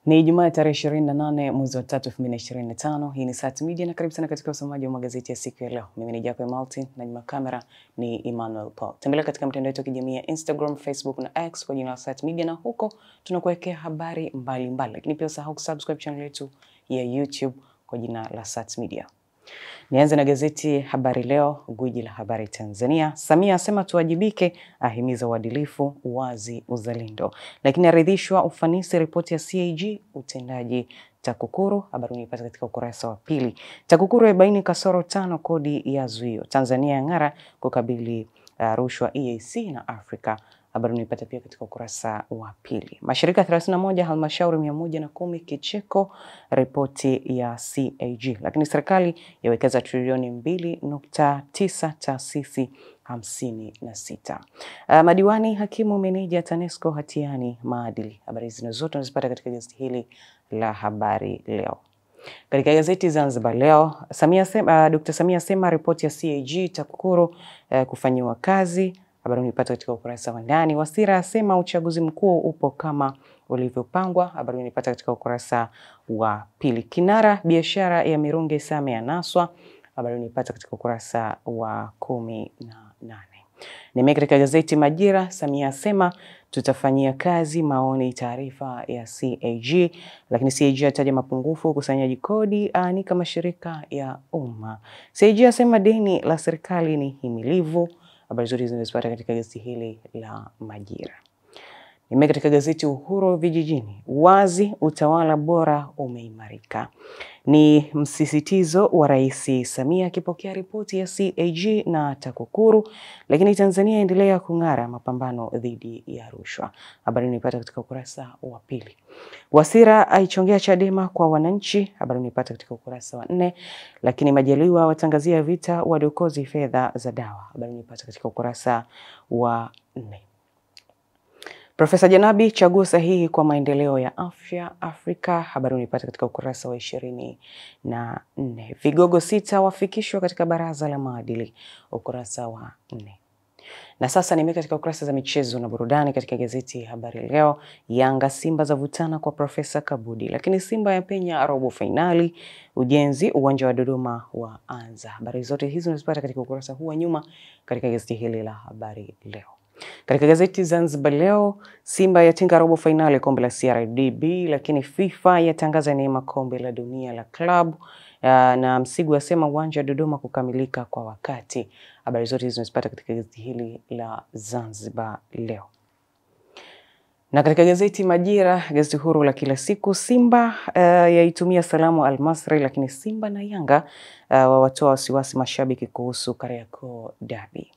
Ni Ijumaa tarehe 28 mwezi wa 3 2025. Hii ni Sat Media na karibu sana katika usomaji wa magazeti ya siku ya leo. Mimi ni Jacob Martin na nyuma kamera ni Emmanuel Paul. Tembelea katika mitandao yetu ya kijamii ya Instagram, Facebook na X kwa jina la Sat Media, na huko tunakuwekea habari mbalimbali. Lakini pia usahau kusubscribe channel yetu ya YouTube kwa jina la Sat Media. Nianze na gazeti Habari Leo, gwiji la habari Tanzania. Samia asema tuwajibike, ahimiza uadilifu, uwazi, uzalendo. Lakini aridhishwa ufanisi ripoti ya CAG utendaji TAKUKURU. Habari unipata katika ukurasa wa pili. TAKUKURU yabaini kasoro 5 kodi ya zuio. Tanzania yang'ara kukabili rushwa EAC na Afrika. Habari unipata pia katika ukurasa wa pili. Mashirika 31, halmashauri 110 kicheko ripoti ya CAG. Lakini serikali yawekeza trilioni 2.9 taasisi 56. Madiwani, hakimu, meneja TANESCO hatiani maadili. Habari hizi zote unazipata katika gazeti hili la Habari Leo. Katika gazeti Zanzibar Leo, Dr. Samia asema ripoti ya CAG TAKUKURU kufanyiwa kazi. Habari unipata katika ukurasa wa ndani. Wasira asema uchaguzi mkuu upo kama ulivyopangwa. Habari unipata katika ukurasa wa pili. Kinara biashara ya mirungi Same anaswa. Habari unipata katika ukurasa wa 18. Nime katika gazeti Majira, Samia asema tutafanyia kazi maoni taarifa ya CAG. Lakini CAG ataja mapungufu ukusanyaji kodi, aanika mashirika ya umma. CAG asema deni la serikali ni himilivu. Habari zote zinazopata katika gazeti hili la Majira. Nime katika gazeti Uhuru Vijijini, wazi utawala bora umeimarika. Ni msisitizo wa Rais Samia akipokea ripoti ya CAG na TAKUKURU. Lakini Tanzania endelea kung'ara mapambano dhidi ya rushwa. Habari unipata katika ukurasa wa pili. Wasira aichongea Chadema kwa wananchi. Habari unipata katika ukurasa wa 4. Lakini Majaliwa watangazia vita wadokozi fedha za dawa. Habari unipata katika ukurasa wa 4. Profesa Janabi, chaguo sahihi kwa maendeleo ya afya Afrika. Habari unipata katika ukurasa wa 24. Vigogo 6 wafikishwa katika baraza la maadili. Ukurasa wa 4. Na sasa nimeka katika ukurasa za michezo na burudani katika gazeti Habari Leo. Yanga Simba za vutana kwa Profesa Kabudi. Lakini Simba ya penya robo finali. Ujenzi uwanja wa Dodoma wa anza. Habari zote hizo unazipata katika ukurasa huu wa nyuma katika gazeti hili la Habari Leo. Katika gazeti Zanzibar Leo, Simba yatinga robo finali kombe la CRDB. Lakini FIFA yatangaza neema kombe la dunia la club. Na Msigu asema uwanja wa Dodoma kukamilika kwa wakati. Habari zote hizo unazipata katika gazeti hili la Zanzibar Leo. Na katika gazeti Majira, gazeti huru la kila siku, Simba yaitumia salamu Al-Masry. Lakini Simba na Yanga watoa wasiwasi mashabiki kuhusu Kariakoo Derby.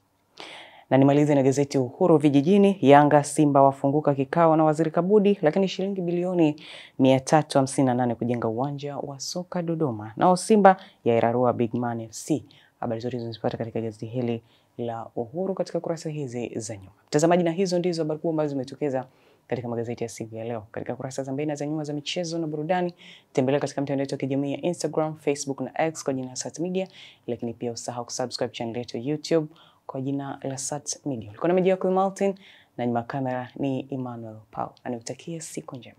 Na nimalize na gazeti Uhuru Vijijini, Yanga Simba wafunguka kikao na Waziri Kabudi. Lakini shilingi bilioni 358 kujenga uwanja wa soka Dodoma. Nao Simba yairarua Big Man FC. Habari zote zinazopata katika gazeti hili la Uhuru katika kurasa hizi za nyuma. Mtazamaji, na hizo ndizo habari kubwa ambazo zimetokeza katika magazeti ya siku ya leo. Katika kurasa za mbele na za nyuma za michezo na burudani, tembelea katika mitandao yetu ya kijamii ya Instagram, Facebook na X kwa jina la Sat Media. Lakini pia usahau kusubscribe channel yetu ya YouTube kwa jina la Sat Media. Ulikuwa na Jacob Martin na nyuma kamera ni Emmanuel Paul. Nikutakia siku njema.